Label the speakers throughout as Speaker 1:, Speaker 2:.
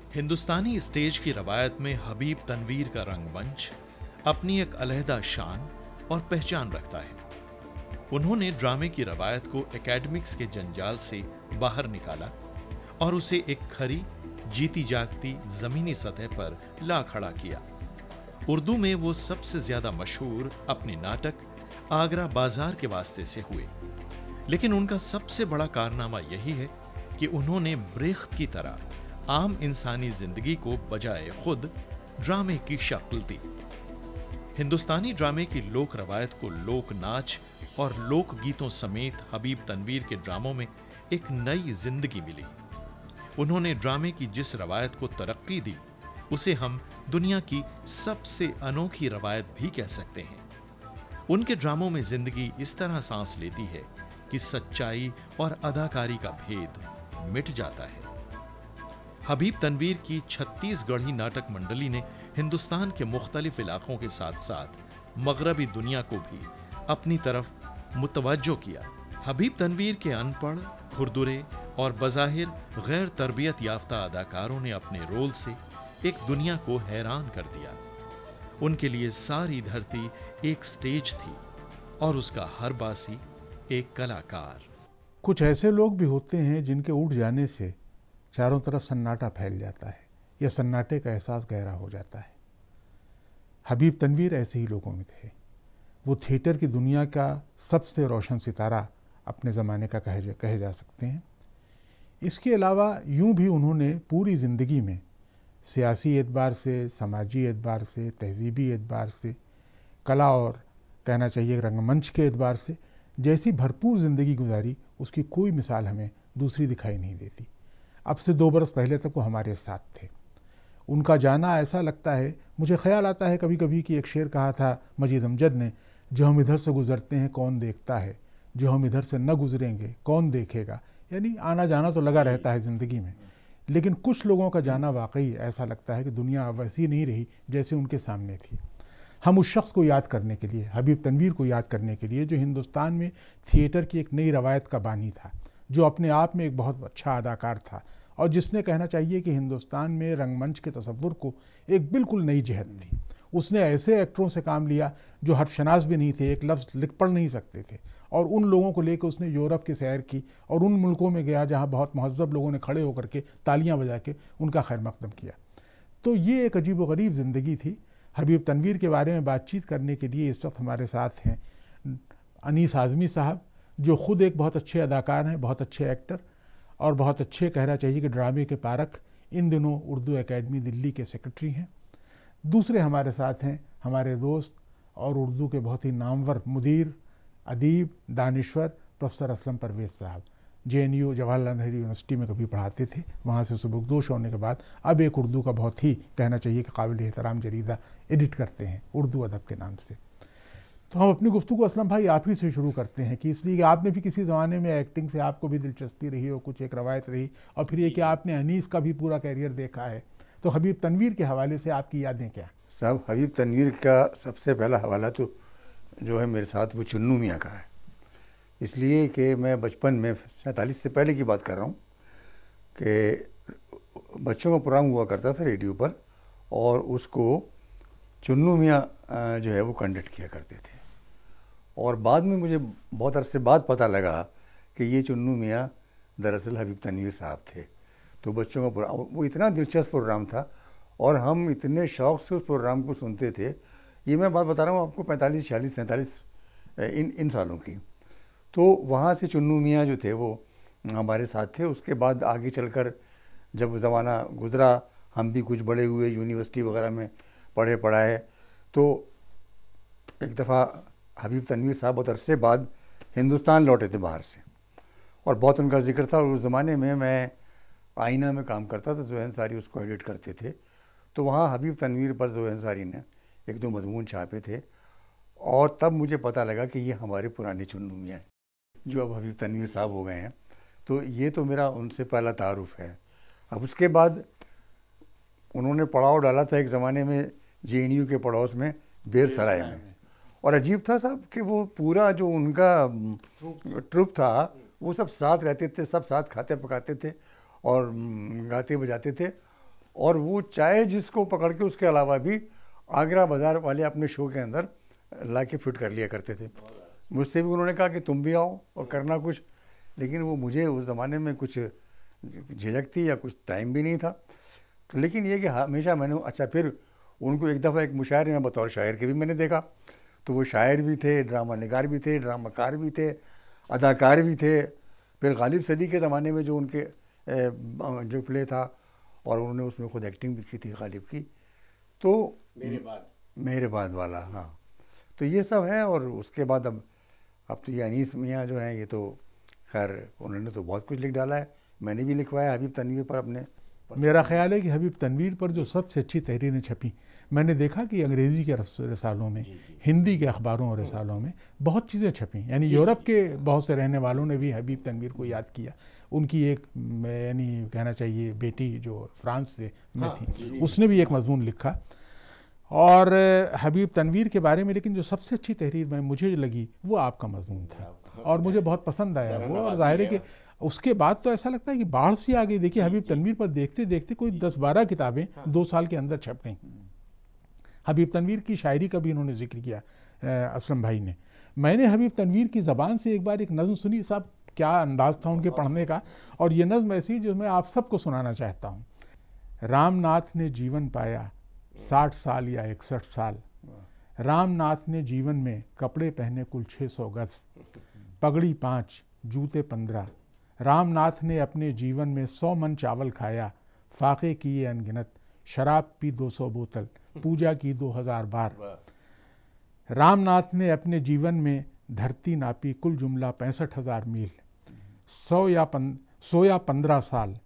Speaker 1: हिंदुस्तानी stage की रवायत में हबीब तनवीर का रंगमंच अपनी एक अलहदा शान और पहचान रखता है। उन्होंने ड्रामे की रवायत को एकेडमिक्स के जंजाल से बाहर निकाला और उसे एक खरी, जीती जागती जमीनी सतह पर ला खड़ा किया। उर्दू में वो सबसे ज्यादा मशहूर अपने नाटक आगरा बाजार के वास्ते से हुए, लेकिन उनका सबसे बड़ा कारनामा यही है कि उन्होंने ब्रेख्त की तरह आम इंसानी जिंदगी को बजाय खुद ड्रामे की शक्ल दी। हिंदुस्तानी ड्रामे की लोक रवायत को लोक नाच और लोक गीतों समेत हबीब तनवीर के ड्रामों में एक नई जिंदगी मिली। उन्होंने ड्रामे की जिस रवायत को तरक्की दी उसे हम दुनिया की सबसे अनोखी रवायत भी कह सकते हैं। उनके ड्रामों में जिंदगी इस तरह सांस लेती है कि सच्चाई और अदाकारी का भेद मिट जाता है। हबीब तनवीर की छत्तीसगढ़ी नाटक मंडली ने हिंदुस्तान के मुख्तलिफ इलाकों के साथ साथ मगरबी दुनिया को भी अपनी तरफ मुतवज्जो किया। हबीब तनवीर के अनपढ़, खुरदुरे और बज़ाहिर गैर तरबियत याफ्ता अदाकारों ने अपने रोल से एक दुनिया को हैरान कर दिया। उनके लिए सारी धरती एक स्टेज थी और उसका हर बासी एक कलाकार।
Speaker 2: कुछ ऐसे लोग भी होते हैं जिनके उठ जाने से चारों तरफ सन्नाटा फैल जाता है या सन्नाटे का एहसास गहरा हो जाता है। हबीब तनवीर ऐसे ही लोगों में थे। वो थिएटर की दुनिया का सबसे रोशन सितारा अपने ज़माने का कहे जा सकते हैं। इसके अलावा यूं भी उन्होंने पूरी ज़िंदगी में सियासी एतबार से, समाजी एतबार से, तहजीबी एतबार से, कला और कहना चाहिए रंगमंच के एतबार से जैसी भरपूर ज़िंदगी गुजारी, उसकी कोई मिसाल हमें दूसरी दिखाई नहीं देती। अब से 2 बरस पहले तक वो हमारे साथ थे। उनका जाना ऐसा लगता है, मुझे ख्याल आता है कभी कभी कि एक शेर कहा था मजीद अमजद ने, जो हम इधर से गुजरते हैं कौन देखता है, जो हम इधर से न गुजरेंगे कौन देखेगा। यानी आना जाना तो लगा रहता है ज़िंदगी में, लेकिन कुछ लोगों का जाना वाकई ऐसा लगता है कि दुनिया अब वैसी नहीं रही जैसे उनके सामने थी। हम उस शख्स को याद करने के लिए, हबीब तनवीर को याद करने के लिए, जो हिंदुस्तान में थिएटर की एक नई रवायत का बानी था, जो अपने आप में एक बहुत अच्छा अदाकार था और जिसने कहना चाहिए कि हिंदुस्तान में रंगमंच के तसव्वुर को एक बिल्कुल नई जहत थी। उसने ऐसे एक्टरों से काम लिया जो हर्फशनास भी नहीं थे, एक लफ्ज़ लिख पढ़ नहीं सकते थे, और उन लोगों को लेकर उसने यूरोप की सैर की और उन मुल्कों में गया जहाँ बहुत महज़्ज़ब लोगों ने खड़े होकर के तालियाँ बजा के उनका खैर मकदम किया। तो ये एक अजीब व गरीब ज़िंदगी थी। हबीब तनवीर के बारे में बातचीत करने के लिए इस वक्त हमारे साथ हैं अनीस आज़मी साहब, जो ख़ुद एक बहुत अच्छे अदाकार हैं, बहुत अच्छे एक्टर और बहुत अच्छे कहना चाहिए कि ड्रामे के पारख, इन दिनों उर्दू एकेडमी दिल्ली के सेक्रेटरी हैं। दूसरे हमारे साथ हैं हमारे दोस्त और उर्दू के बहुत ही नामवर मुदीर, अदीब, दानिश्वर प्रोफेसर असलम परवेज़ साहब। JNU जवाहरलाल नेहरू यूनिवर्सिटी में कभी पढ़ाते थे, वहाँ से सुबकदोश होने के बाद अब एक उर्दू का बहुत ही कहना चाहिए कि काबिल एहतराम जरीदा एडिट करते हैं उर्दू अदब के नाम से। तो हम अपनी गुफ्तगू असलम भाई आप ही से शुरू करते हैं कि इसलिए कि आपने भी किसी ज़माने में एक्टिंग से आपको भी दिलचस्पी रही हो, कुछ एक रवायत रही, और फिर ये कि आपने अनीस का भी पूरा कैरियर देखा है, तो हबीब तनवीर के हवाले से आपकी यादें क्या?
Speaker 3: साहब, हबीब तनवीर का सबसे पहला हवाला तो जो है मेरे साथ वो चुन्नू मियाँ का है, इसलिए कि मैं बचपन में 47 से पहले की बात कर रहा हूँ कि बच्चों का प्रोग्राम हुआ करता था रेडियो पर और उसको चुन्नू मियाँ जो है वो कंडक्ट किया करते थे। और बाद में मुझे बहुत अरसे बाद पता लगा कि ये चुन्नू मियाँ दरअसल हबीब तनवीर साहब थे। तो बच्चों का प्रोग्राम, वो इतना दिलचस्प प्रोग्राम था और हम इतने शौक़ से उस प्रोग्राम को सुनते थे। ये मैं बात बता रहा हूँ आपको 45, 46, 47 इन सालों की। तो वहाँ से चुन्नू मियाँ जो थे वो हमारे साथ थे। उसके बाद आगे चलकर जब ज़माना गुज़रा, हम भी कुछ बड़े हुए, यूनिवर्सिटी वगैरह में पढ़ाए, तो एक दफ़ा हबीब तनवीर साहब बहुत अरसे बाद हिंदुस्तान लौटे थे बाहर से और बहुत उनका जिक्र था। और उस ज़माने में मैं आईना में काम करता था, ज़ोहैन सारी उसको एडिट करते थे। तो वहाँ हबीब तनवीर पर ज़ोहैन सारी ने 1-2 मज़मून छापे थे और तब मुझे पता लगा कि ये हमारे पुराने चुन्नू मियाँ हैं जो अब हबीब तनवीर साहब हो गए हैं। तो ये तो मेरा उनसे पहला तारुफ़ है। अब उसके बाद उन्होंने पड़ाव डाला था एक ज़माने में JNU के पड़ोस में, बेर सराय में, और अजीब था साहब कि वो पूरा जो उनका ट्रुप था वो सब साथ रहते थे, सब साथ खाते पकाते थे और गाते बजाते थे। और वो चाहे जिसको पकड़ के उसके अलावा भी आगरा बाज़ार वाले अपने शो के अंदर ला के फिट कर लिया करते थे। मुझसे भी उन्होंने कहा कि तुम भी आओ और करना कुछ, लेकिन वो मुझे उस ज़माने में कुछ झिझक थी या कुछ टाइम भी नहीं था। तो लेकिन ये कि हमेशा मैंने अच्छा फिर उनको एक दफ़ा एक मुशायरे में बतौर शायर के भी मैंने देखा, तो वो शायर भी थे, ड्रामा निगार भी थे, ड्रामाकार भी थे, अदाकार भी थे। फिर गालिब सदी के ज़माने में जो उनके जो प्ले था और उन्होंने उसमें खुद एक्टिंग भी की थी गालिब की, तो मेरे बाद वाला, हाँ। तो ये सब है। और उसके बाद अब तो ये अनीस मियाँ जो हैं, ये तो खैर उन्होंने तो बहुत कुछ लिख डाला है, मैंने भी लिखवाया हबीब तनवीर पर अपने।
Speaker 2: मेरा ख्याल है कि हबीब तनवीर पर जो सबसे अच्छी तहरीरें छपी, मैंने देखा कि अंग्रेज़ी के रसालों में, हिंदी के अखबारों और रसालों में बहुत चीज़ें छपी। यानी यूरोप के बहुत से रहने वालों ने भी हबीब तनवीर को याद किया। उनकी एक यानी कहना चाहिए बेटी जो फ्रांस से में थी, उसने भी एक मजमून लिखा और हबीब तनवीर के बारे में। लेकिन जो सबसे अच्छी तहरीर में मुझे लगी वो आपका मजमून था और मुझे बहुत पसंद आया वो। और ज़ाहिर है कि उसके बाद तो ऐसा लगता है कि बाढ़ सी आ गई। देखिए हबीब तनवीर पर देखते देखते कोई 10-12 किताबें 2 साल के अंदर छप गईं। हबीब तनवीर की शायरी का भी इन्होंने जिक्र किया असलम भाई ने। मैंने हबीब तनवीर की ज़बान से एक बार एक नज़्म सुनी, साहब क्या अंदाज़ था उनके पढ़ने का। और ये नज़्म ऐसी जो मैं आप सबको सुनाना चाहता हूँ। रामनाथ ने जीवन पाया 60 साल या 61 साल, रामनाथ ने जीवन में कपड़े पहने कुल 600 गज, पगड़ी 5, जूते 15। रामनाथ ने अपने जीवन में 100 मन चावल खाया, फाके किए अनगिनत, शराब पी 200 बोतल, पूजा की 2000 बार। रामनाथ ने अपने जीवन में धरती नापी, कुल जुमला 65,000 मील। 100 या 15 साल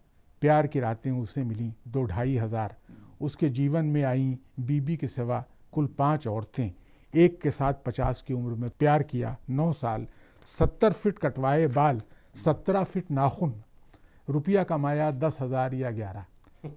Speaker 2: प्यार की रातें उसे मिली 2-2.5 हज़ार। उसके जीवन में आई बीबी के सिवा कुल 5 औरतें, एक के साथ 50 की उम्र में प्यार किया 9 साल। 70 फीट कटवाए बाल, 17 फीट नाखून, रुपया कमाया 10,000 या 11।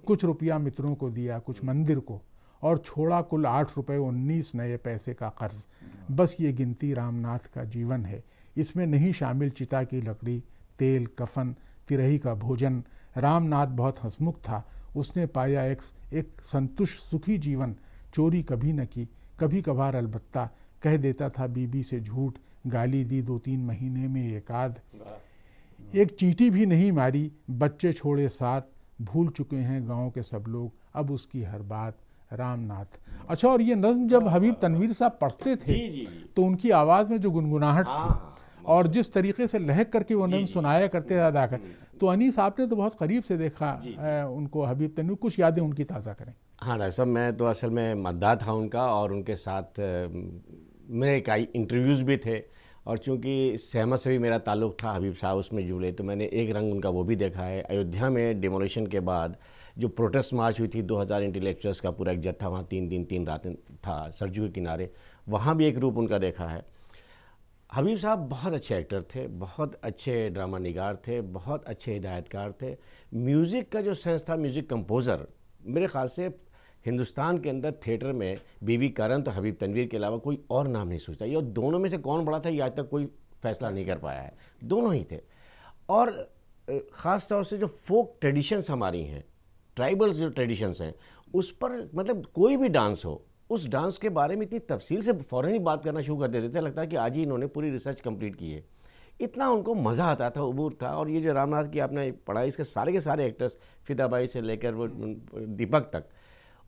Speaker 2: कुछ रुपया मित्रों को दिया, कुछ मंदिर को, और छोड़ा कुल 8 रुपये 19 नए पैसे का कर्ज। बस ये गिनती रामनाथ का जीवन है। इसमें नहीं शामिल चिता की लकड़ी, तेल, कफन, तिरही का भोजन। रामनाथ बहुत हंसमुख था। उसने पाया एक संतुष्ट सुखी जीवन। चोरी कभी न की, कभी कभार अलबत्ता कह देता था बीबी से झूठ। गाली दी 2-3 महीने में एक आध। एक चींटी भी नहीं मारी, बच्चे छोड़े 7। भूल चुके हैं गांव के सब लोग अब उसकी हर बात। रामनाथ। अच्छा, और ये नज़्म जब हबीब तनवीर साहब पढ़ते थे तो उनकी आवाज़ में जो गुनगुनाहट थी और जिस तरीके से लहक करके वो नज़्म सुनाया करते थे अदा कर, तो अनीस आपने तो बहुत करीब से देखा उनको, हबीब तनवीर, कुछ यादें उनकी ताज़ा करें।
Speaker 4: हाँ डॉक्टर साहब, मैं तो असल में मद्दाह था उनका और उनके साथ मेरे कई इंटरव्यूज़ भी थे। और चूँकि सहमत से भी मेरा ताल्लुक़ था, हबीब साहब उसमें जुड़े, तो मैंने एक रंग उनका वो भी देखा है। अयोध्या में डिमोलिशन के बाद जो प्रोटेस्ट मार्च हुई थी, 2000 इंटेलेक्चुअल्स का पूरा एक जत्था वहाँ 3 दिन 3 रातें था सरजू के किनारे, वहाँ भी एक रूप उनका देखा है। हबीब साहब बहुत अच्छे एक्टर थे, बहुत अच्छे ड्रामा निगार थे, बहुत अच्छे हिदायतकार थे। म्यूज़िक का जो सेंस था, म्यूज़िक कंपोज़र, मेरे ख़्याल से हिंदुस्तान के अंदर थिएटर में बीवी करन तो हबीब तनवीर के अलावा कोई और नाम नहीं सोचता। ये दोनों में से कौन बड़ा था ये आज तक कोई फैसला नहीं कर पाया है, दोनों ही थे। और ख़ास तौर से जो फोक ट्रेडिशंस हमारी हैं, ट्राइबल्स जो ट्रेडिशंस हैं, उस पर मतलब कोई भी डांस हो, उस डांस के बारे में इतनी तफसील से फ़ौरन ही बात करना शुरू कर देते थे। लगता है कि आज ही इन्होंने पूरी रिसर्च कंप्लीट की है। इतना उनको मज़ा आता था, उबूर था। और ये जो रामनाथ की आपने पढ़ा, इसके सारे के सारे एक्टर्स, फिदाबाई से लेकर वो दीपक तक,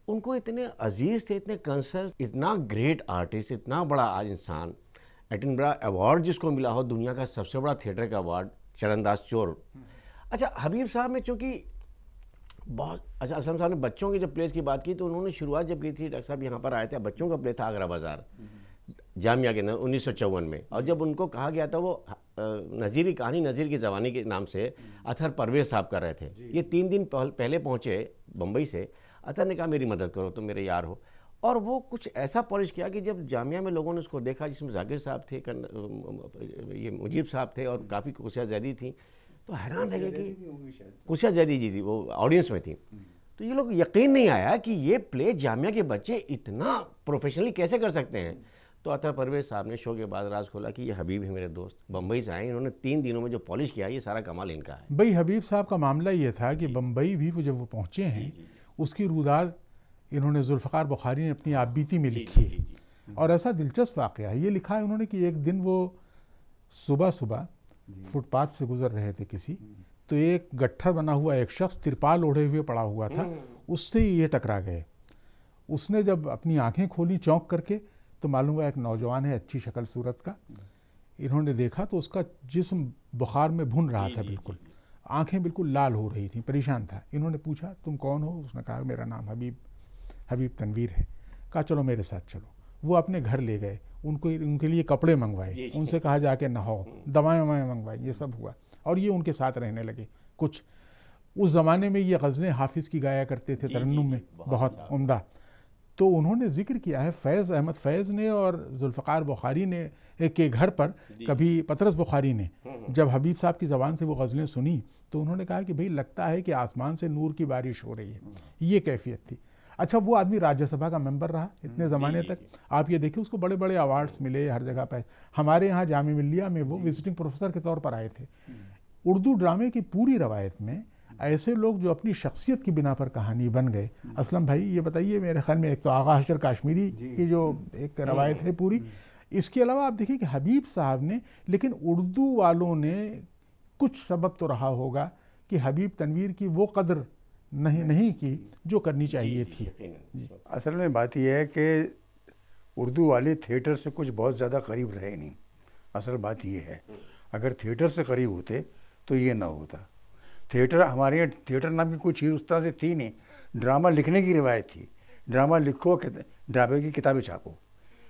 Speaker 4: उनको इतने अजीज़ थे, इतने कंसर्न, इतना ग्रेट आर्टिस्ट, इतना बड़ा आज इंसान। एटनबरा अवार्ड जिसको मिला हो, दुनिया का सबसे बड़ा थिएटर का अवार्ड, चरणदास चोर। अच्छा, हबीब साहब में चूँकि बहुत अच्छा, असलम साहब ने बच्चों के जब प्लेस की बात की तो उन्होंने शुरुआत जब की थी, डॉक्टर साहब यहाँ पर आए थे, बच्चों का प्ले था आगरा बाज़ार जामिया के अंदर 1954 में। और जब उनको कहा गया था, वो नज़ीर कहानी नज़ीर की ज़बानी के नाम से अतहर परवेज़ साहब कर रहे थे। ये 3 दिन पहले पहुँचे बम्बई से। अतहर ने कहा मेरी मदद करो, तुम मेरे यार हो। और वो कुछ ऐसा पॉलिश किया कि जब जामिया में लोगों ने उसको देखा, जिसमें जाकिर साहब थे, ये मुजीब साहब थे और काफ़ी कुसिया जैदी थी, तो हैरान रह गए कि कुसिया जैदी जी थी, वो ऑडियंस में थी। तो ये लोग यकीन नहीं आया कि ये प्ले जामिया के बच्चे इतना प्रोफेशनली कैसे कर सकते हैं। तो अतहर परवेज़ साहब ने शो के बाद राज खोला कि ये हबीब है मेरे दोस्त, बम्बई से आए, इन्होंने 3 दिनों में जो पॉलिश किया, ये सारा कमाल इनका है।
Speaker 2: भाई हबीब साहब का मामला ये था कि बम्बई भी जब वो पहुँचे हैं, उसकी रुदाद इन्होंने जुल्फ़िकार बुखारी ने अपनी आपबीती में लिखी है। और ऐसा दिलचस्प वाक़या है, ये लिखा है उन्होंने कि एक दिन वो सुबह सुबह फुटपाथ से गुजर रहे थे किसी, तो एक गट्ठर बना हुआ एक शख्स तिरपाल ओढ़े हुए पड़ा हुआ था, उससे ये टकरा गए। उसने जब अपनी आंखें खोली चौंक करके तो मालूम हुआ एक नौजवान है अच्छी शक्ल सूरत का। इन्होंने देखा तो उसका जिस्म बुखार में भुन रहा था, बिल्कुल आंखें बिल्कुल लाल हो रही थी, परेशान था। इन्होंने पूछा तुम कौन हो? उसने कहा मेरा नाम हबीब तनवीर है। कहा चलो मेरे साथ चलो। वो अपने घर ले गए, उनके लिए कपड़े मंगवाए, उनसे कहा जाके नहाओ, दवाएं मंगवाई, ये सब हुआ और ये उनके साथ रहने लगे कुछ। उस ज़माने में ये गज़लें हाफिज़ की गाया करते थे तरन्नुम में, बहुत उम्दा। तो उन्होंने जिक्र किया है फैज़ अहमद फैज़ ने और जुल्फ़िकार बुखारी ने के घर पर कभी पतरस बुखारी ने जब हबीब साहब की ज़बान से वो गज़लें सुनी तो उन्होंने कहा कि भाई लगता है कि आसमान से नूर की बारिश हो रही है, ये कैफियत थी। अच्छा, वो आदमी राज्यसभा का मेंबर रहा इतने ज़माने तक। आप ये देखिए उसको बड़े बड़े अवार्ड्स मिले हर जगह पर। हमारे यहाँ जामिया मिल्लिया में वो विजिटिंग प्रोफेसर के तौर पर आए थे। उर्दू ड्रामे की पूरी रवायत में ऐसे लोग जो अपनी शख्सियत की बिना पर कहानी बन गए। असलम भाई ये बताइए, मेरे ख्याल में एक तो आगा हशर काश्मीरी की जो एक रवायत है पूरी, इसके अलावा आप देखिए कि हबीब साहब ने, लेकिन उर्दू वालों ने कुछ सबब तो रहा होगा कि हबीब तनवीर की वो कदर नहीं की जो करनी चाहिए थी।
Speaker 3: असल में बात यह है कि उर्दू वाले थिएटर से कुछ बहुत ज़्यादा करीब रहे नहीं। असल बात यह है, अगर थिएटर से करीब होते तो ये ना होता। थिएटर, हमारे यहाँ थिएटर नाम की कोई चीज़ उस तरह से थी नहीं। ड्रामा लिखने की रिवायत थी, ड्रामा लिखो, ड्रामे की किताबें छापो।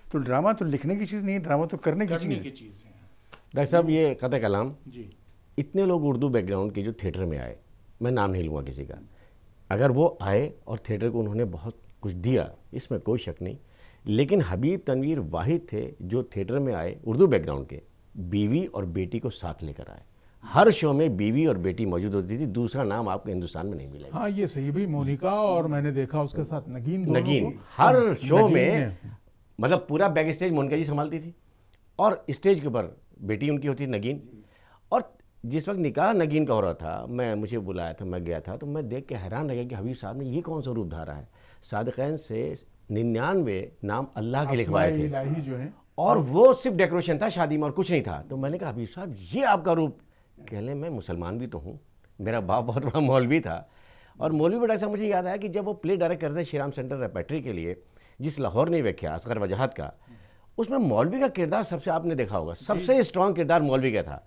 Speaker 3: तो ड्रामा तो लिखने की चीज़ नहीं, ड्रामा तो करने की चीज़ है।
Speaker 4: डॉक्टर साहब, ये कतई कलाम जी, इतने लोग उर्दू बैकग्राउंड के जो थिएटर में आए, मैं नाम नहीं लूँगा किसी का, अगर वो आए और थिएटर को उन्होंने बहुत कुछ दिया, इसमें कोई शक नहीं। लेकिन हबीब तनवीर वाहिद थे जो थिएटर में आए उर्दू बैकग्राउंड के, बीवी और बेटी को साथ लेकर आए। हर शो में बीवी और बेटी मौजूद होती थी, दूसरा नाम आपको हिंदुस्तान में नहीं मिलेगा।
Speaker 2: हाँ, ये सही भी। मोनिका और मैंने देखा उसके साथ नगीन
Speaker 4: हर शो में, मतलब पूरा बैक स्टेज मोनिका जी संभालती थी और स्टेज के ऊपर बेटी उनकी होती थी नगीन। और जिस वक्त निकाह नगीन का हो रहा था, मुझे बुलाया था, मैं गया था, तो मैं देख के हैरान रह गया कि हबीब साहब ने ये कौन सा रूप धारा है। सादिक़ैन से 99 नाम अल्लाह के लिखवाए थे
Speaker 2: जो है,
Speaker 4: और वो सिर्फ डेकोरेशन था शादी में और कुछ नहीं था। तो मैंने कहा हबीब साहब ये आपका रूप? कह लें मैं मुसलमान भी तो हूँ, मेरा बाप बहुत बड़ा मौलवी था। और मौलवी बड़ा सा मुझे याद आया कि जब वो प्ले डायरेक्ट करते थे श्रीराम सेंटर रेपेट्री के लिए, जिस लाहौर ने व्याख्या असगर वजाहत का, उसमें मौलवी का किरदार सबसे, आपने देखा होगा, सबसे स्ट्रॉन्ग किरदार मौलवी का था।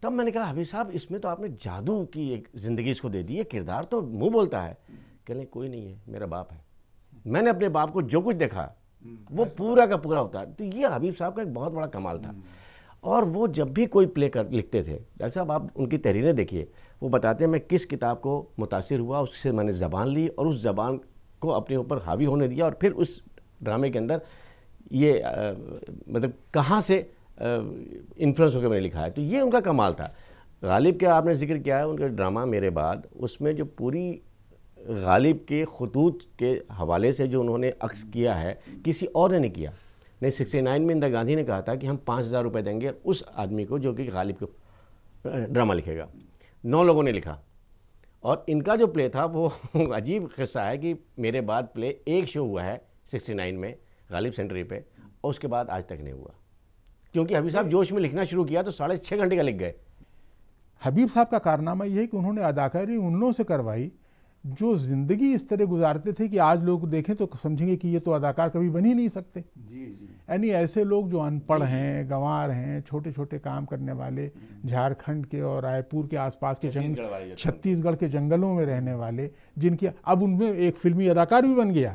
Speaker 4: तब मैंने कहा हबीब साहब इसमें तो आपने जादू की एक ज़िंदगी इसको दे दी है, किरदार तो मुंह बोलता है। कह लें कोई नहीं है, मेरा बाप है, मैंने अपने बाप को जो कुछ देखा वो पूरा का पूरा होता है। तो ये हबीब साहब का एक बहुत बड़ा कमाल था। और वो जब भी कोई प्ले लिखते थे, डॉक्टर साहब आप उनकी तहरीरें देखिए, वो बताते हैं मैं किस किताब को मुतासिर हुआ, उससे मैंने ज़बान ली और उस ज़बान को अपने ऊपर हावी होने दिया और फिर उस ड्रामे के अंदर ये मतलब कहाँ से इन्फ्लुएंस होकर मैंने लिखा है। तो ये उनका कमाल था। गालिब का आपने जिक्र किया है, उनका ड्रामा मेरे बाद, उसमें जो पूरी गालिब के खतूत के हवाले से जो उन्होंने अक्स किया है किसी और ने नहीं किया। नहीं, 69 में इंदिरा गांधी ने कहा था कि हम 5000 रुपये देंगे उस आदमी को जो कि गालिब को ड्रामा लिखेगा। 9 लोगों ने लिखा और इनका जो प्ले था वो अजीब किस्सा है कि मेरे बाद प्ले एक शो हुआ है 69 में गालिब सेंटरी पे और उसके बाद आज तक नहीं हुआ, क्योंकि हबीब साहब जोश में लिखना शुरू किया तो 6.5 घंटे का लिख गए।
Speaker 2: हबीब साहब का कारनामा यह है कि उन्होंने अदाकारी उन लोगों से करवाई जो ज़िंदगी इस तरह गुजारते थे कि आज लोग देखें तो समझेंगे कि ये तो अदाकार कभी बन ही नहीं सकते। यानी ऐसे लोग जो अनपढ़ हैं, गंवार हैं, छोटे छोटे काम करने वाले, झारखंड के और रायपुर के आसपास के जंगल, छत्तीसगढ़ के जंगलों में रहने वाले, जिनकी अब उनमें एक फिल्मी अदाकार भी बन गया।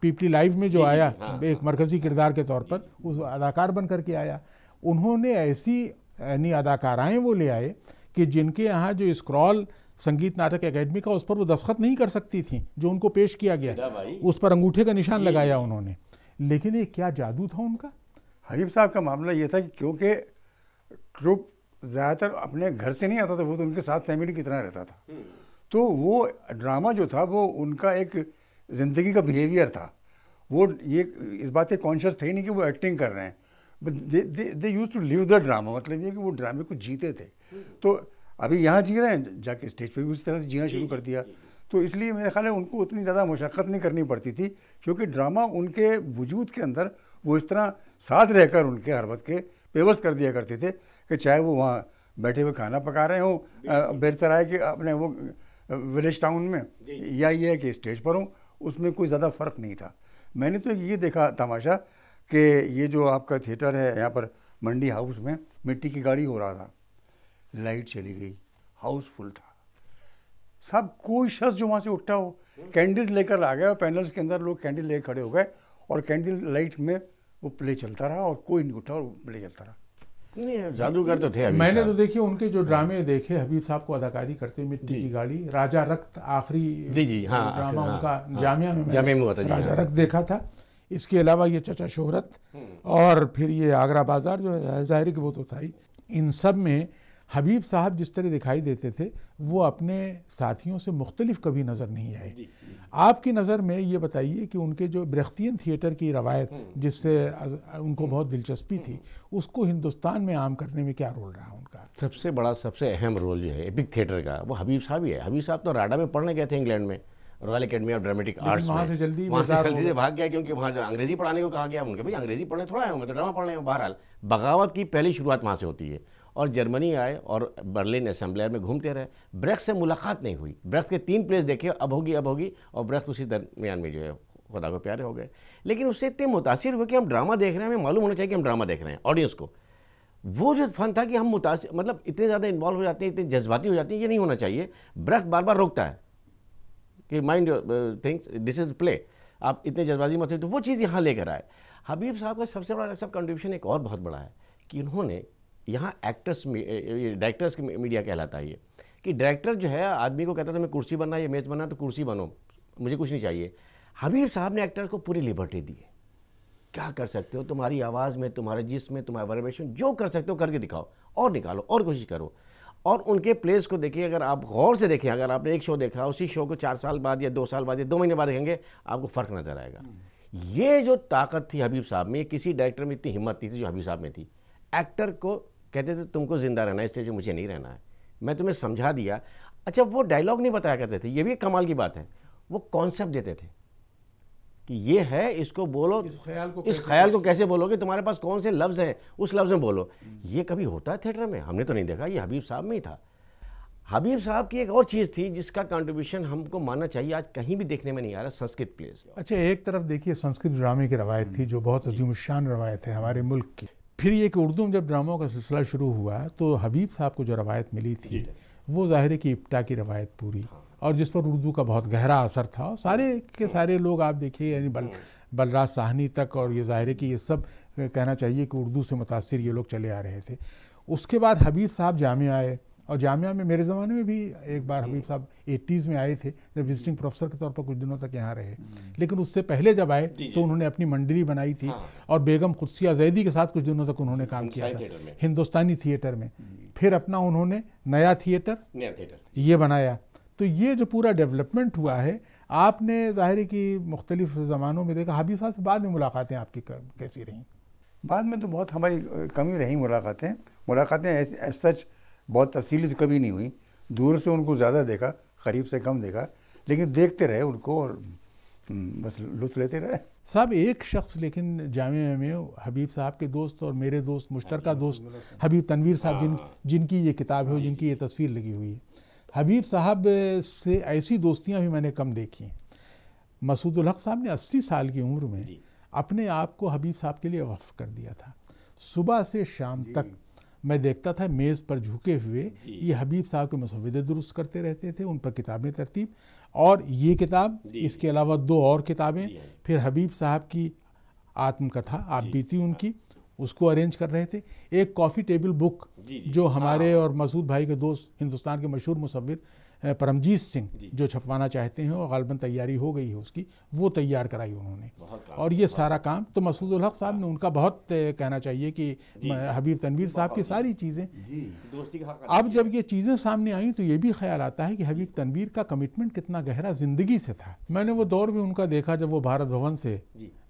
Speaker 2: पीपली लाइव में जो आया एक मरकजी किरदार के तौर पर, उस अदाकार बन करके आया। उन्होंने ऐसी यानी अदाकाराएँ वो ले आए कि जिनके यहाँ जो स्क्रॉल संगीत नाटक एकेडमी का, उस पर वो दस्तखत नहीं कर सकती थी, जो उनको पेश किया गया उस पर अंगूठे का निशान लगाया उन्होंने। लेकिन ये क्या जादू था उनका।
Speaker 3: हबीब साहब का मामला ये था कि क्योंकि ट्रुप ज़्यादातर अपने घर से नहीं आता था, वो तो उनके साथ फैमिली की तरह रहता था, तो वो ड्रामा जो था वो उनका एक ज़िंदगी का बिहेवियर था। वो ये इस बात के कॉन्शियस थे नहीं कि वो एक्टिंग कर रहे हैं, but they used to live the drama. मतलब ये कि वो ड्रामे को जीते थे। तो अभी यहाँ जी रहे हैं, जाके स्टेज पे भी उसी तरह से जीना शुरू कर दिया। तो तो इसलिए मेरे ख्याल है उनको उतनी ज़्यादा मशक्क़त नहीं करनी पड़ती थी, क्योंकि ड्रामा उनके वजूद के अंदर वो इस तरह साथ रहकर उनके हर वक्त के पेवर्स कर दिया करते थे कि चाहे वो वहाँ बैठे हुए खाना पका रहे हों बेरसराय के अपने वो विलेज टाउन में, या ये है कि स्टेज पर हों, उसमें कोई ज़्यादा फ़र्क नहीं था। मैंने तो ये देखा तमाशा कि ये जो आपका थिएटर है यहाँ पर मंडी हाउस में मिट्टी की गाड़ी हो रहा था, लाइट चली गई, हाउस फुल था साहब, कोई शख्स जो वहाँ से उठा हो कैंडल्स लेकर आ गया, पैनल्स के अंदर लोग कैंडल लेकर खड़े हो गए और कैंडल लाइट में वो प्ले चलता रहा और कोई नहीं उठा और प्ले चलता रहा।
Speaker 4: नहीं, जादूगर तो थे।
Speaker 2: मैंने तो देखिए उनके जो ड्रामे देखे हबीब साहब को अदाकारी करते, मिट्टी की गाड़ी, राजा रक्त, आखिरी ड्रामा उनका जामिया में
Speaker 4: हुआ था,
Speaker 2: राजा रक्त देखा था। इसके अलावा ये चचा शोहरत और फिर ये आगरा बाजार जो है, ज़ाहिर कि वो तो था ही। इन सब में हबीब साहब जिस तरह दिखाई देते थे वो अपने साथियों से मुख्तलिफ कभी नज़र नहीं आए। आपकी नज़र में ये बताइए कि उनके जो ब्रेख्तियन थिएटर की रवायत जिससे उनको बहुत दिलचस्पी थी, उसको हिंदुस्तान में आम करने में क्या रोल रहा उनका?
Speaker 4: सबसे बड़ा, सबसे अहम रोल जो है एपिक थिएटर का, वो हबीब साहब ही है। हबीब साहब तो राडा में पढ़ने गए थे इंग्लैंड में, royal academy of dramatic arts.
Speaker 2: वहाँ से जल्दी
Speaker 4: से भाग गया क्योंकि वहाँ अंग्रेजी पढ़ाने को कहा गया। उनके भाई अंग्रेजी पढ़ने थोड़ा है, मैं तो ड्रामा पढ़ने में। बहरहाल बगावत की पहली शुरुआत वहाँ से होती है और जर्मनी आए और बर्लिन असेंबलियर में घूमते रहे। ब्रेख्त से मुलाकात नहीं हुई। ब्रेख्त के 3 प्लेस देखे, अब होगी और ब्रेख्त उसी दरमियान में जो है खुदा को प्यारे हो गए। लेकिन उससे इतने मुतासिर हुए कि हम ड्रामा देख रहे हैं, हमें मालूम होना चाहिए कि हम ड्रामा देख रहे हैं। ऑडियंस को वो जो फन था कि हम मुतासिर, मतलब इतने ज़्यादा इन्वॉल्व हो जाते हैं, इतने जज्बाती हो जाते हैं, ये नहीं होना चाहिए। ब्रेख्त बार बार रोकता है कि mind things, this is play, आप इतने जज्बाती मत। तो वो चीज़ यहाँ लेकर आए। हबीब साहब का सबसे बड़ा सब कंट्रीब्यूशन एक और बहुत बड़ा है कि उन्होंने यहाँ एक्टर्स, डायरेक्टर्स की मीडिया कहलाता है ये, कि डायरेक्टर जो है आदमी को कहता था मैं कुर्सी बनना, ये मेज़ बनना, तो कुर्सी बनो, मुझे कुछ नहीं चाहिए। हबीब साहब ने एक्टर को पूरी लिबर्टी दी है, क्या कर सकते हो, तुम्हारी आवाज़ में, तुम्हारे जिस्म में, तुम्हारे वाइब्रेशन, जो कर सकते हो करके दिखाओ और निकालो और कोशिश करो। और उनके प्लेस को देखिए, अगर आप गौर से देखें, अगर आपने एक शो देखा, उसी शो को 4 साल बाद या 2 साल बाद या 2 महीने बाद देखेंगे, आपको फ़र्क नज़र आएगा। ये जो ताकत थी हबीब साहब में, किसी डायरेक्टर में इतनी हिम्मत नहीं थी जो हबीब साहब में थी। एक्टर को कहते थे तुमको जिंदा रहना है स्टेज पे, मुझे नहीं रहना है, मैं तुम्हें समझा दिया। अच्छा, वो डायलॉग नहीं बताया करते थे, ये भी एक कमाल की बात है। वो कॉन्सेप्ट देते थे कि ये है, इसको बोलो, इस ख्याल को कैसे बोलोगे, तुम्हारे पास कौन से लफ्ज़ हैं, उस लफ्ज़ में बोलो। ये कभी होता है थिएटर में? हमने तो नहीं देखा, ये हबीब साहब में ही था। हबीब साहब की एक और चीज़ थी जिसका कंट्रीब्यूशन हमको मानना चाहिए, आज कहीं भी देखने में नहीं आ रहा, संस्कृत प्लेस।
Speaker 2: अच्छा, एक तरफ देखिए संस्कृत ड्रामे की रवायत थी जो बहुत अजीमुशान रवायत है हमारे मुल्क की। फिर ये कि उर्दू में जब ड्रामों का सिलसिला शुरू हुआ तो हबीब साहब को जो रवायत मिली थी वो ज़ाहिर है कि इब्टा की रवायत पूरी, और जिस पर उर्दू का बहुत गहरा असर था। और सारे के सारे लोग आप देखिए, यानी बलराज साहनी तक, और ये ज़ाहिर है कि ये सब कहना चाहिए कि उर्दू से मुतासिर ये लोग चले आ रहे थे। उसके बाद हबीब साहब जामिया आए, और जामिया में मेरे ज़माने में भी एक बार हबीब साहब 80s में आए थे, जब विजिटिंग प्रोफेसर के तौर पर कुछ दिनों तक यहाँ रहे। लेकिन उससे पहले जब आए तो उन्होंने अपनी मंडली बनाई थी, और बेगम कुदसिया जैदी के साथ कुछ दिनों तक उन्होंने काम किया था हिंदुस्तानी थिएटर में। फिर अपना उन्होंने नया थिएटर ये बनाया। तो ये जो पूरा डेवलपमेंट हुआ है, आपने ज़ाहिर है कि मुख्तलिफ ज़मानों में देखा। हबीब साहब से बाद में मुलाकातें आपकी कैसी रहीं?
Speaker 3: बाद में तो बहुत हमारी कमी रही मुलाकातें ऐसे सच बहुत तफसीली तो कभी नहीं हुई। दूर से उनको ज़्यादा देखा, करीब से कम देखा, लेकिन देखते रहे उनको और बस लुत्फ़ लेते रहे।
Speaker 2: साहब एक शख्स लेकिन जामिया में हबीब साहब के दोस्त और मेरे दोस्त, मुश्तरका दोस्त हबीब तनवीर साहब, जिनकी ये किताब है, जिनकी ये तस्वीर लगी हुई है। हबीब साहब से ऐसी दोस्तियाँ भी मैंने कम देखी। मसूदुल हक साहब ने 80 साल की उम्र में अपने आप को हबीब साहब के लिए वक्फ कर दिया था। सुबह से शाम तक मैं देखता था मेज़ पर झुके हुए ये हबीब साहब के मसविदे दुरुस्त करते रहते थे, उन पर किताबें तरतीब, और ये किताब, इसके अलावा 2 और किताबें, फिर हबीब साहब की आत्मकथा आप बीती उनकी, उसको अरेंज कर रहे थे। एक कॉफ़ी टेबल बुक जो हमारे और मसूद भाई के दोस्त हिंदुस्तान के मशहूर मुसव्विर परमजीत सिंह जो छपवाना चाहते हैं, और गालबन तैयारी हो गई है उसकी, वो तैयार कराई उन्होंने। और ये सारा काम तो मसूदुल हक साहब ने, उनका बहुत कहना चाहिए कि हबीब तनवीर साहब की सारी चीज़ें। अब जब ये चीज़ें सामने आई तो ये भी ख्याल आता है कि हबीब तनवीर का कमिटमेंट कितना गहरा ज़िंदगी से था। मैंने वो दौर भी उनका देखा जब वो भारत भवन से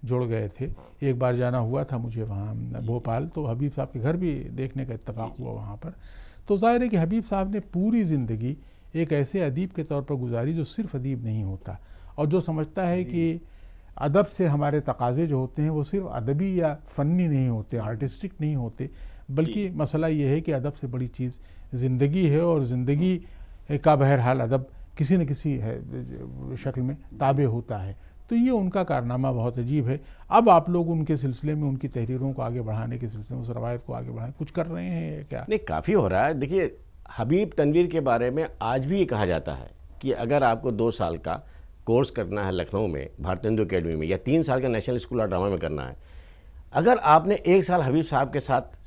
Speaker 2: जुड़ गए थे। एक बार जाना हुआ था मुझे वहाँ भोपाल, तो हबीब साहब के घर भी देखने का इत्तेफाक हुआ वहाँ पर। तो ज़ाहिर है कि हबीब साहब ने पूरी ज़िंदगी एक ऐसे अदीब के तौर पर गुजारी जो सिर्फ अदीब नहीं होता और जो समझता है कि अदब से हमारे तकाजे जो होते हैं वो सिर्फ अदबी या फ़नी नहीं होते, आर्टिस्टिक नहीं होते, बल्कि मसला ये है कि अदब से बड़ी चीज़ ज़िंदगी है और ज़िंदगी का बहरहाल अदब किसी न किसी शक्ल में ताबे होता है। तो ये उनका कारनामा बहुत अजीब है। अब आप लोग उनके सिलसिले में, उनकी तहरीरों को आगे बढ़ाने के सिलसिले में, उस रवायत को आगे बढ़ाने कुछ कर रहे हैं क्या?
Speaker 4: नहीं, काफ़ी हो रहा है। देखिए, हबीब तनवीर के बारे में आज भी ये कहा जाता है कि अगर आपको 2 साल का कोर्स करना है लखनऊ में भारतीय हिंदू अकेडमी में, या 3 साल का नेशनल स्कूल ऑफ ड्रामा में करना है, अगर आपने 1 साल हबीब साहब के साथ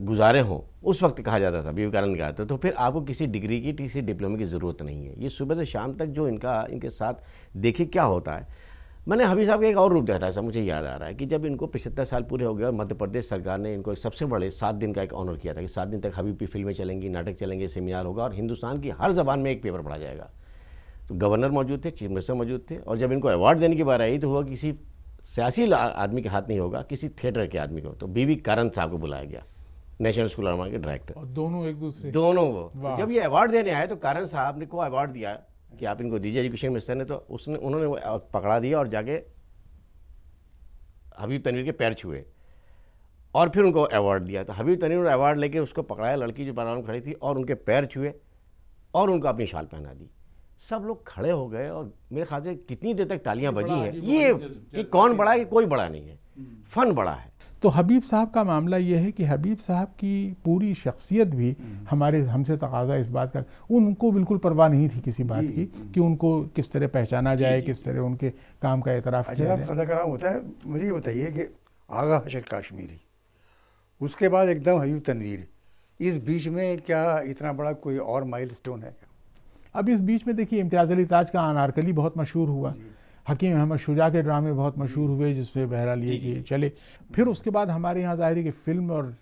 Speaker 4: गुजारे हों, उस वक्त कहा जाता था, विवेकानंद कहा था, तो फिर आपको किसी डिग्री की, किसी डिप्लोमे की ज़रूरत नहीं है। ये सुबह से शाम तक जो इनके साथ देखिए क्या होता है। मैंने हबीब साहब का एक और रूप देखा था, ऐसा मुझे याद आ रहा है कि जब इनको 75 साल पूरे हो गए और मध्य प्रदेश सरकार ने इनको एक सबसे बड़े 7 दिन का एक ऑनर किया था कि 7 दिन तक हबीब की फिल्में चलेंगी, नाटक चलेंगे, सेमिनार होगा और हिंदुस्तान की हर ज़बान में एक पेपर पढ़ा जाएगा। तो गवर्नर मौजूद थे, चीफ मिनिस्टर मौजूद थे, और जब इनको अवार्ड देने की बात आई तो हुआ किसी सियासी आदमी के हाथ नहीं होगा, किसी थिएटर के आदमी को। तो बीवी कारण साहब को बुलाया गया, नेशनल स्कूल ऑफ ड्रामा के डायरेक्टर,
Speaker 2: और दोनों एक दूसरे,
Speaker 4: दोनों वो जब ये अवार्ड देने आए तो कारण साहब ने को अवार्ड दिया कि आप इनको दीजिए एजुकेशन मिनिस्टर ने, तो उन्होंने पकड़ा दिया और जाके हबीब तनवीर के पैर छुए और फिर उनको अवार्ड दिया। तो हबीब तनवीर ने अवार्ड लेके उसको पकड़ाया, लड़की जो बराबर खड़ी थी, और उनके पैर छुए और उनको अपनी शाल पहना दी। सब लोग खड़े हो गए और मेरे ख्याल से कितनी देर तक तालियां बजी हैं। ये कि कौन बड़ा है कि कोई बड़ा नहीं है, फन बड़ा है।
Speaker 2: तो हबीब साहब का मामला ये है कि हबीब साहब की पूरी शख्सियत भी हमसे तकाजा इस बात का, उनको बिल्कुल परवाह नहीं थी किसी बात की कि उनको किस तरह पहचाना जाए, किस तरह उनके काम का एतराफ़ किया जाए।
Speaker 3: अदाकारा होता है। मुझे ये बताइए कि आगा हशर काश्मीरी, उसके बाद एकदम हबीब तनवीर, इस बीच में क्या इतना बड़ा कोई और माइलस्टोन है?
Speaker 2: अब इस बीच में देखिए, इम्तियाज़ अली ताज का अनारकली बहुत मशहूर हुआ, हकीम अहमद शुजा के ड्रामे बहुत मशहूर हुए जिसमें बहरहाल ये कि चले। फिर उसके बाद हमारे यहाँ ज़ाहिर है कि फ़िल्म और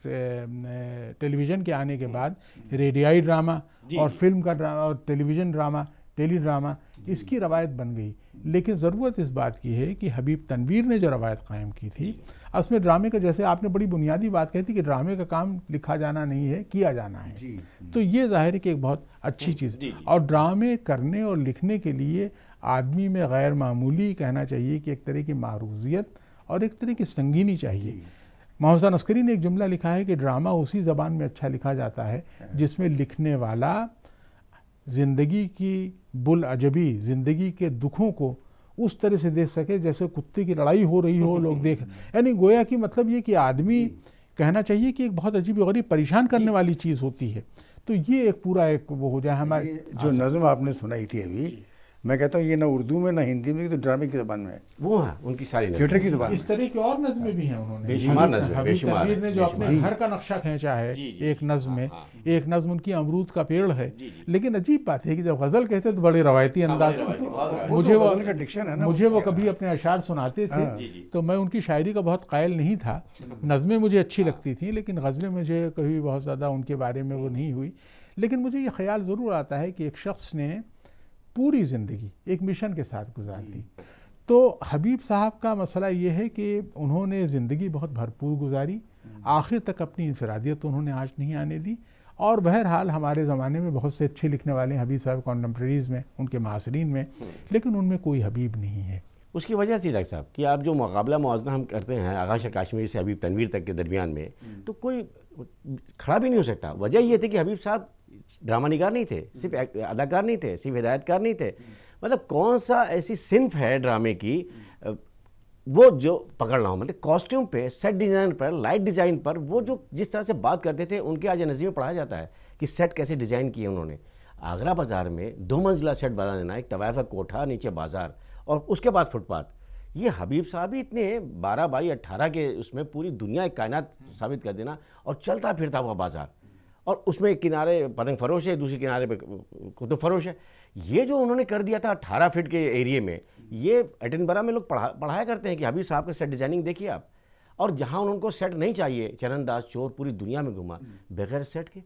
Speaker 2: टेलीविज़न के आने के बाद रेडियाई ड्रामा और फिल्म का ड्रामा और टेलीविज़न ड्रामा, टेली ड्रामा, इसकी रवायत बन गई। लेकिन ज़रूरत इस बात की है कि हबीब तनवीर ने जो रवायत कायम की थी, असमें ड्रामे का, जैसे आपने बड़ी बुनियादी बात कही थी कि ड्रामे का काम लिखा जाना नहीं है, किया जाना है, तो ये ज़ाहिर है कि एक बहुत अच्छी चीज़। और ड्रामे करने और लिखने के लिए आदमी में गैर मामूली, कहना चाहिए कि एक तरह की मारूजियत और एक तरह की संगीनी चाहिए। मोहसिन अस्करी ने एक जुमला लिखा है कि ड्रामा उसी ज़बान में अच्छा लिखा जाता है जिसमें लिखने वाला ज़िंदगी की बुल अजबी, ज़िंदगी के दुखों को उस तरह से देख सके जैसे कुत्ते की लड़ाई हो रही हो, लोग देख, यानी गोया कि मतलब ये कि आदमी, कहना चाहिए कि एक बहुत अजीब गरीब परेशान करने वाली चीज़ होती है। तो ये एक पूरा एक वो हो जाए हमारे।
Speaker 3: जो नज़्म आपने सुनाई थी अभी, मैं कहता हूँ ये ना उर्दू में ना हिंदी में, तो ड्रामे की ज़बान में है,
Speaker 4: वो है उनकी सारी
Speaker 3: थिएटर की ज़बान।
Speaker 2: इस तरह की और नज़में भी हैं उन्होंने,
Speaker 4: बेशुमार नज़में,
Speaker 2: हबीब
Speaker 4: बेशुमार
Speaker 2: तनवीर ने जो अपने घर का नक्शा खींचा है एक नज़्म में, एक नज़्म उनकी अमरूद का पेड़ है। लेकिन अजीब बात है कि जब गज़ल कहते तो बड़े रवायती अंदाज की, मुझे वो कभी अपने अशार सुनाते थे तो मैं उनकी शायरी का बहुत कायल नहीं था। नज़में मुझे अच्छी लगती थी लेकिन गज़लें मुझे कभी बहुत ज़्यादा उनके बारे में वो नहीं हुई। लेकिन मुझे ये ख्याल ज़रूर आता है कि एक शख्स ने पूरी ज़िंदगी एक मिशन के साथ गुजार दी। तो हबीब साहब का मसला ये है कि उन्होंने ज़िंदगी बहुत भरपूर गुजारी, आखिर तक अपनी इंफरादियत तो उन्होंने आज नहीं आने दी। और बहरहाल हमारे ज़माने में बहुत से अच्छे लिखने वाले हैं हबीब साहब, कॉन्टेम्प्रेरीज़ में, उनके मासरीन में, लेकिन उनमें कोई हबीब नहीं है।
Speaker 4: उसकी वजह से डॉक्टर साहब कि आप जो मुकाबला मुआवजा हम करते हैं आगा शाह काश्मीरी से हबीब तनवीर तक के दरमियान में, तो कोई खड़ा भी नहीं हो सकता। वजह ये थी कि हबीब साहब ड्रामा निगार नहीं थे, सिर्फ अदाकार नहीं थे, सिर्फ हिदायतकार नहीं थे। मतलब कौन सा ऐसी सिंफ है ड्रामे की वो जो पकड़ रहा हूँ, मतलब कॉस्ट्यूम पे, सेट डिज़ाइन पर, लाइट डिज़ाइन पर, वो जो जिस तरह से बात करते थे उनके आज नज़ीर में पढ़ाया जाता है कि सेट कैसे डिज़ाइन किए उन्होंने। आगरा बाज़ार में 2 मंजिला सेट बना देना, एक तवायफ का कोठा, नीचे बाज़ार और उसके बाद फुटपाथ। ये हबीब साहब ही इतने 12 बाई 18 के उसमें पूरी दुनिया कायनात साबित कर देना, और चलता फिरता हुआ बाज़ार, और उसमें एक किनारे पतंग फरोश है, दूसरे किनारे पे कुतुब फरोश है। ये जो उन्होंने कर दिया था 18 फीट के एरिए में, ये एडिनबरा में लोग पढ़ाया करते हैं कि हबीब साहब का सेट डिज़ाइनिंग देखिए आप। और जहाँ उनको सेट नहीं चाहिए, चरणदास चोर पूरी दुनिया में घुमा बगैर सेट के।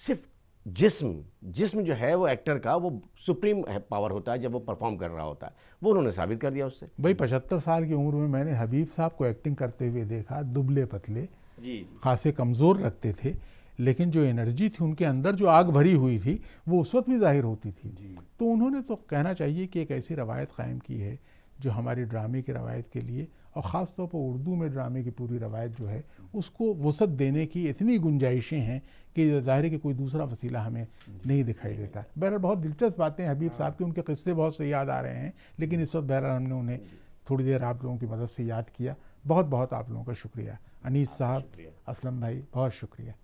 Speaker 4: सिर्फ जिस्म जो है वो एक्टर का वो सुप्रीम पावर होता है जब वो परफॉर्म कर रहा होता है, वो उन्होंने साबित कर दिया उससे।
Speaker 2: भाई 75 साल की उम्र में मैंने हबीब साहब को एक्टिंग करते हुए देखा, दुबले पतले, खासे कमज़ोर लगते थे, लेकिन जो एनर्जी थी उनके अंदर, जो आग भरी हुई थी, वो उस वक्त भी जाहिर होती थी। तो उन्होंने तो कहना चाहिए कि एक ऐसी रवायत कायम की है जो हमारी ड्रामे की रवायत के लिए, और ख़ास तौर पर उर्दू में ड्रामे की पूरी रवायत जो है उसको वसअत देने की इतनी गुंजाइशें हैं कि ज़ाहिर है कि कोई दूसरा वसीला हमें नहीं दिखाई देता। बहरहाल बहुत दिलचस्प बातें हबीब साहब की, उनके किस्से बहुत से याद आ रहे हैं, लेकिन इस वक्त बहरहाल हमने उन्हें थोड़ी देर आप लोगों की मदद से याद किया। बहुत बहुत आप लोगों का शुक्रिया। अनीस साहब, असलम भाई, बहुत शुक्रिया।